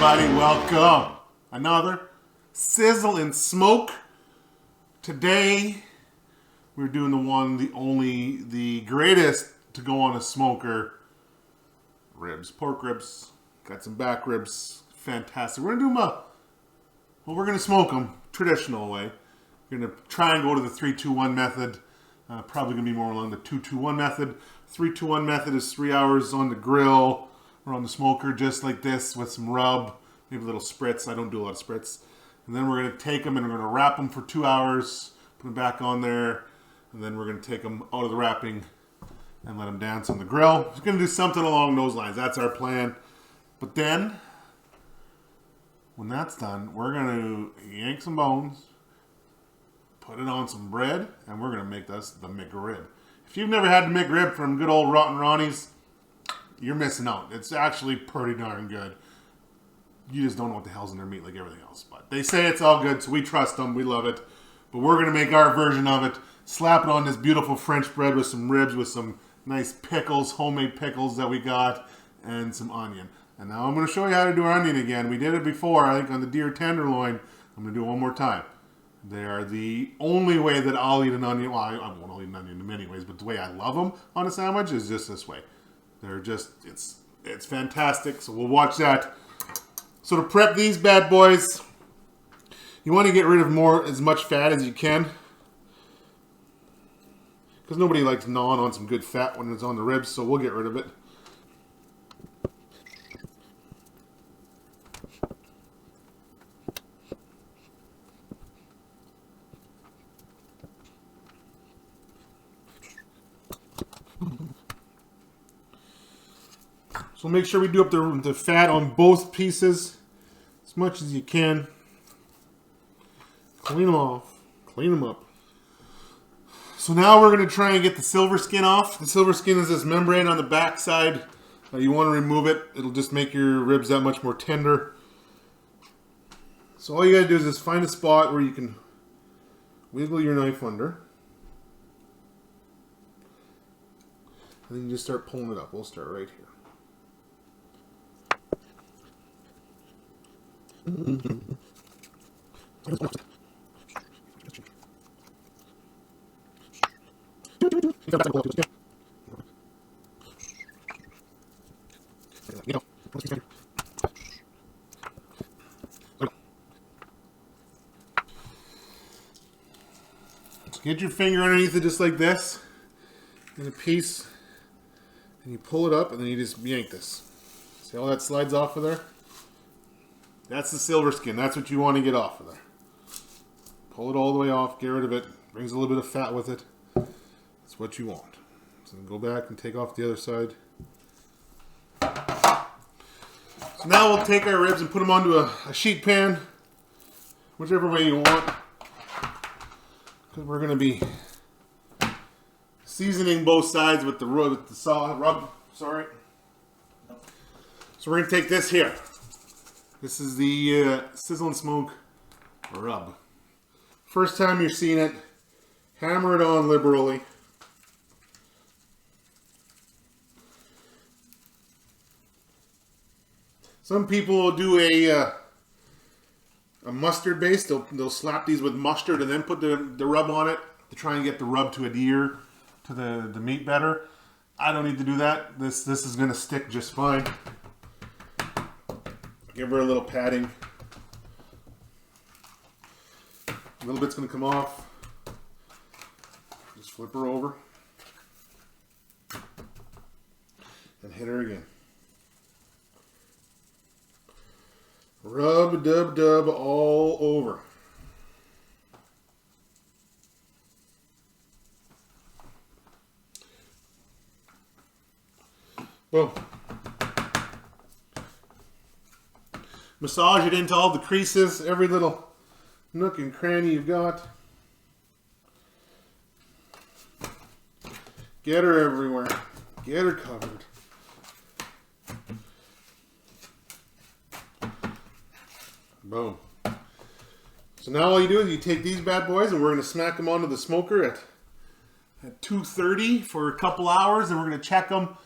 everybody, welcome. Another Sizzle and Smoke. Today, we're doing the one, the only, the greatest to go on a smoker. Ribs, pork ribs, got some back ribs, fantastic. We're gonna do them we're gonna smoke them traditional way. We're gonna try and go to the 3-2-1 method. Probably gonna be more along the 2-2-1 method. 3-2-1 method is 3 hours on the grill or on the smoker, just like this, with some rub, maybe a little spritz. I don't do a lot of spritz. And then we're gonna take them and we're gonna wrap them for 2 hours, put them back on there, and then we're gonna take them out of the wrapping and let them dance on the grill. We're gonna do something along those lines. That's our plan. But then, when that's done, we're gonna yank some bones, put it on some bread, and we're gonna make this the McRib. If you've never had the McRib from good old Rotten Ronnies, you're missing out. It's actually pretty darn good. You just don't know what the hell's in their meat like everything else. But they say it's all good, so we trust them. We love it. But we're going to make our version of it. Slap it on this beautiful French bread with some ribs, with some nice pickles, homemade pickles that we got, and some onion. And now I'm going to show you how to do our onion again. We did it before, I think, on the deer tenderloin. I'm going to do it one more time. They are the only way that I'll eat an onion. Well, I won't eat an onion in many ways, but the way I love them on a sandwich is just this way. They're just, it's fantastic. So we'll watch that. So to prep these bad boys, you want to get rid of as much fat as you can, because nobody likes gnawing on some good fat when it's on the ribs, so we'll get rid of it. So make sure we do up the fat on both pieces as much as you can. Clean them off. Clean them up. So now we're going to try and get the silver skin off. The silver skin is this membrane on the back side. You want to remove it. It'll just make your ribs that much more tender. So all you got to do is just find a spot where you can wiggle your knife under. And then you just start pulling it up. We'll start right here. Get your finger underneath it just like this, in a piece, and you pull it up, and then you just yank this. See how that slides off of there? That's the silver skin. That's what you want to get off of there. Pull it all the way off, get rid of it. Brings a little bit of fat with it. That's what you want. So then go back and take off the other side. So now we'll take our ribs and put them onto a sheet pan, whichever way you want. Because we're going to be seasoning both sides with the rub. Sorry. So we're going to take this here. This is the Sizzle and Smoke rub. First time you're seeing it, hammer it on liberally. Some people will do a mustard base. They'll slap these with mustard and then put the rub on it to try and get the rub to adhere to the meat better. I don't need to do that. This is going to stick just fine. Give her a little padding. A little bit's going to come off. Just flip her over. And hit her again. Rub, dub, dub all over. Boom. Massage it into all the creases, every little nook and cranny you've got. Get her everywhere. Get her covered. Boom. So now all you do is you take these bad boys and we're going to smack them onto the smoker at 230 for a couple hours, and we're going to check them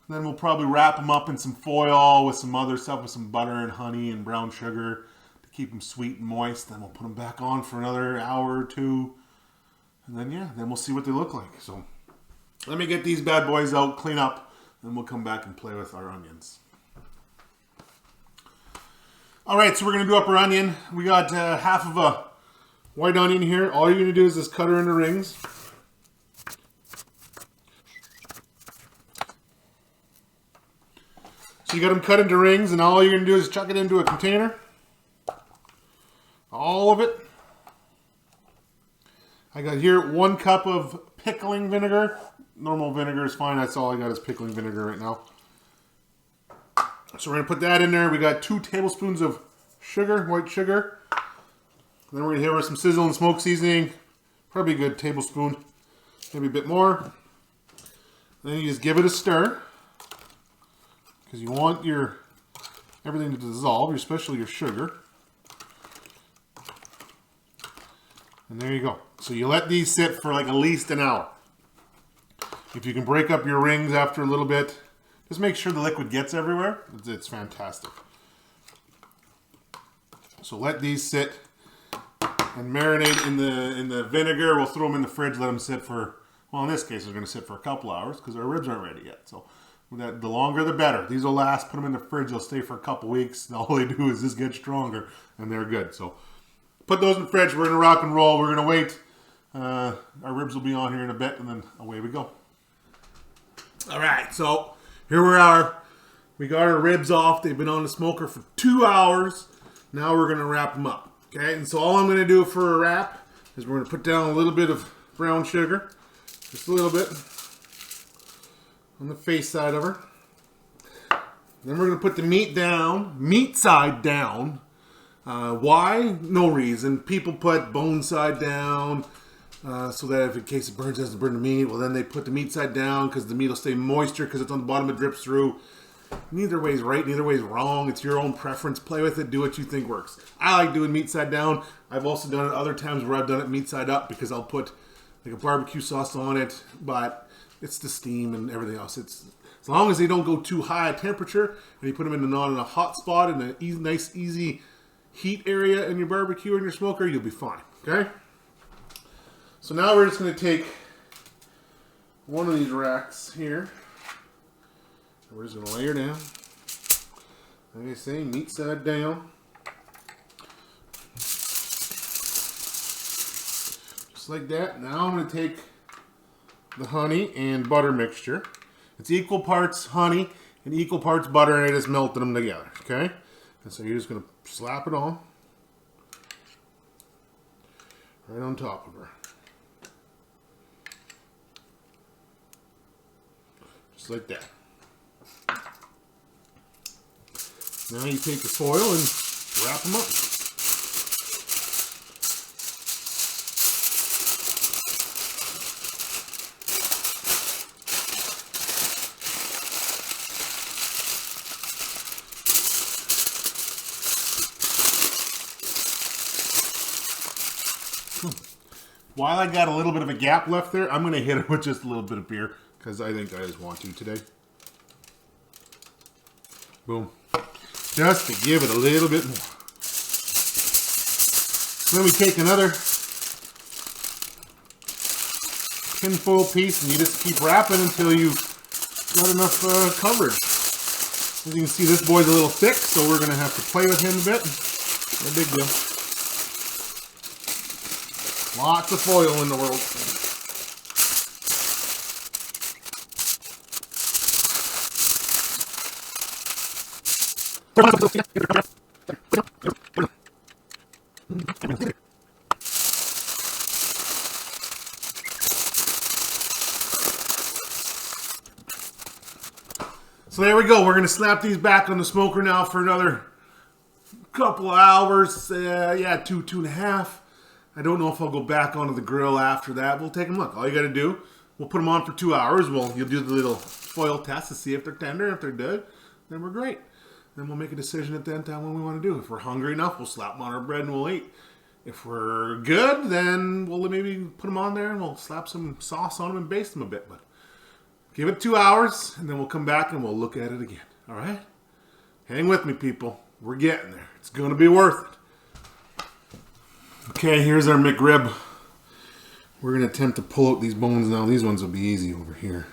Then we'll probably wrap them up in some foil with some other stuff, with some butter and honey and brown sugar to keep them sweet and moist. Then we'll put them back on for another hour or two. And then, yeah, then we'll see what they look like. So let me get these bad boys out, clean up, and we'll come back and play with our onions. All right, so we're going to do up our onion. We got half of a white onion here. All you're going to do is just cut her into rings. So you got them cut into rings, and all you're going to do is chuck it into a container. All of it. I got here 1 cup of pickling vinegar. Normal vinegar is fine. That's all I got is pickling vinegar right now. So we're going to put that in there. We got 2 tablespoons of sugar, white sugar. Then we're going to hit with some Sizzle and Smoke seasoning. Probably a good tablespoon, maybe a bit more. Then you just give it a stir. Because you want everything to dissolve, especially your sugar. And there you go. So you let these sit for like at least an hour. If you can break up your rings after a little bit, just make sure the liquid gets everywhere. It's fantastic. So let these sit and marinate in the vinegar. We'll throw them in the fridge, let them sit for, well, in this case, they're going to sit for a couple hours because our ribs aren't ready yet. So the longer the better. These will last. Put them in the fridge. They'll stay for a couple weeks. And all they do is just get stronger, and they're good. So put those in the fridge. We're going to rock and roll. We're going to wait. Our ribs will be on here in a bit, and then away we go. All right, so here we are. We got our ribs off. They've been on the smoker for 2 hours. Now we're going to wrap them up. Okay, and so all I'm going to do for a wrap is we're going to put down a little bit of brown sugar. Just a little bit. On the face side of her. Then we're going to put the meat down, meat side down. Why? No reason. People put bone side down so that if in case it burns, it doesn't burn the meat. Well, then they put the meat side down because the meat will stay moisture because it's on the bottom, it drips through. Neither way is right, neither way is wrong. It's your own preference. Play with it. Do what you think works. I like doing meat side down. I've also done it other times where I've done it meat side up because I'll put like a barbecue sauce on it, but it's the steam and everything else. It's as long as they don't go too high a temperature and you put them not in a hot spot in a nice, easy heat area in your barbecue and your smoker, you'll be fine. Okay? So now we're just going to take one of these racks here. And we're just going to lay her down. Like I say, meat side down. Just like that. Now I'm going to take the honey and butter mixture. It's equal parts honey and equal parts butter, and I just melted them together, okay? And so you're just going to slap it on right on top of her. Just like that. Now you take the foil and wrap them up. While I got a little bit of a gap left there, I'm going to hit it with just a little bit of beer because I think I just want to today. Boom. Just to give it a little bit more. Then we take another tinfoil piece and you just keep wrapping until you've got enough coverage. As you can see, this boy's a little thick, so we're going to have to play with him a bit. No big deal. Lots of foil in the world. So there we go. We're going to slap these back on the smoker now for another couple of hours. Yeah, two and a half. I don't know if I'll go back onto the grill after that. We'll take them. Look, all you got to do, we'll put them on for 2 hours. You'll do the little foil test to see if they're tender. If they're good, then we're great. Then we'll make a decision at that time what we want to do. If we're hungry enough, we'll slap them on our bread and we'll eat. If we're good, then we'll maybe put them on there and we'll slap some sauce on them and baste them a bit. But Give it 2 hours, and then we'll come back and we'll look at it again. All right? Hang with me, people. We're getting there. It's going to be worth it. Okay, here's our McRib. We're going to attempt to pull out these bones now. These ones will be easy over here.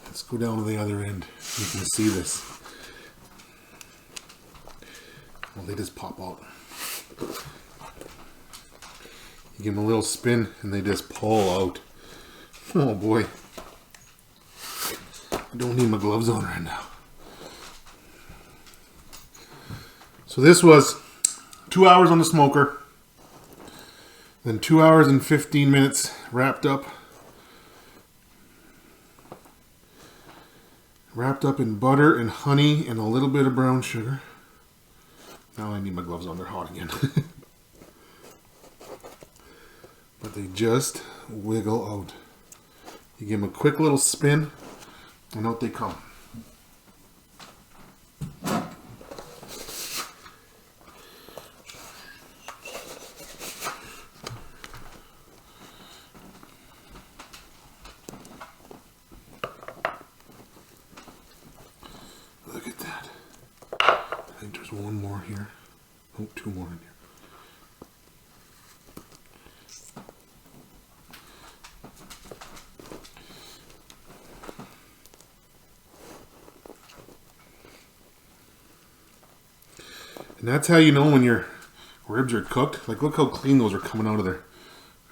Let's go down to the other end. You can see this. Well, they just pop out. You give them a little spin and they just pull out. Oh boy. I don't need my gloves on right now. So this was 2 hours on the smoker. Then 2 hours and 15 minutes wrapped up. Wrapped up in butter and honey and a little bit of brown sugar. Now I need my gloves on, they're hot again. But they just wiggle out. You give them a quick little spin and out they come. Look at that. I think there's one more here. Oh, two more in here. And that's how you know when your ribs are cooked. Like, look how clean those are coming out of there.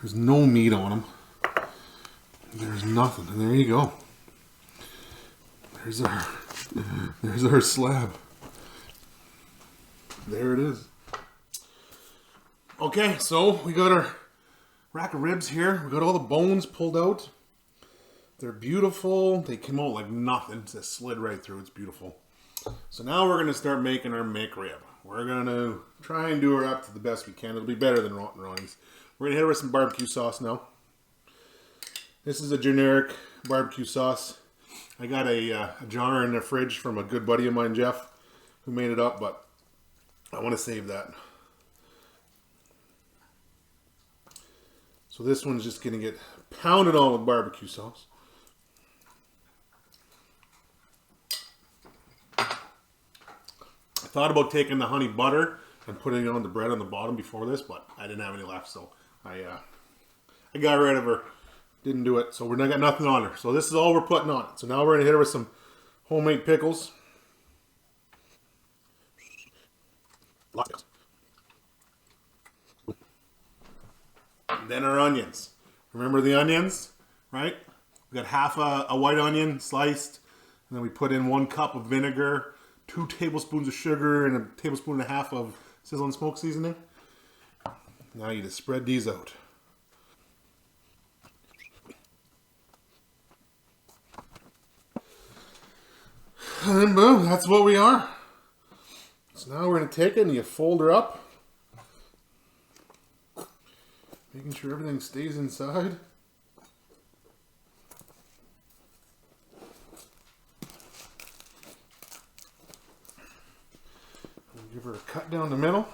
There's no meat on them. There's nothing. And there you go. There's our slab. There it is. Okay, so we got our rack of ribs here. We got all the bones pulled out. They're beautiful. They came out like nothing. It just slid right through. It's beautiful. So now we're going to start making our McRib. We're going to try and do her up to the best we can. It'll be better than Rotten Ronnies. We're going to hit her with some barbecue sauce now. This is a generic barbecue sauce. I got a jar in the fridge from a good buddy of mine, Jeff, who made it up, but I want to save that. So this one's just going to get pounded on with barbecue sauce. I thought about taking the honey butter and putting it on the bread on the bottom before this, but I didn't have any left, so I got rid of her. Didn't do it, so we're not got nothing on her. So this is all we're putting on it. So now we're gonna hit her with some homemade pickles. And then our onions. Remember the onions, right? We got half a white onion sliced, and then we put in 1 cup of vinegar, 2 tablespoons of sugar, and a tablespoon and a half of Sizzle and Smoke seasoning. Now you just spread these out. And then boom, that's what we are. So now we're going to take it and you fold her up. Making sure everything stays inside. Give her a cut down the middle.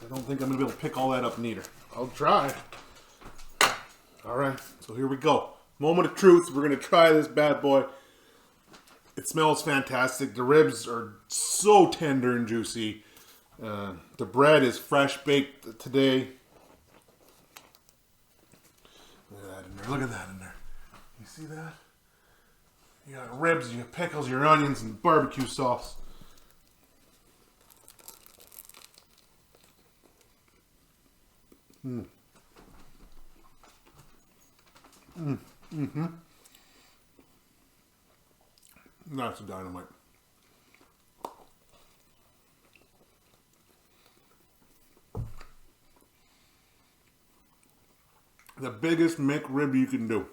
I don't think I'm going to be able to pick all that up neither. I'll try. Alright, so here we go. Moment of truth. We're going to try this bad boy. It smells fantastic. The ribs are so tender and juicy. The bread is fresh baked today. Look at that in there. Look at that in there. You see that? You got ribs, you got pickles, your onions, and barbecue sauce. That's a dynamite. The biggest McRib you can do.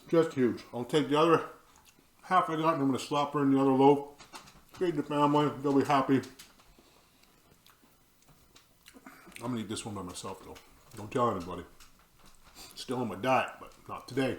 Just huge. I'll take the other half I got and I'm going to slap her in the other loaf. Feed the family. They'll be happy. I'm going to eat this one by myself though. Don't tell anybody. Still on my diet, but not today.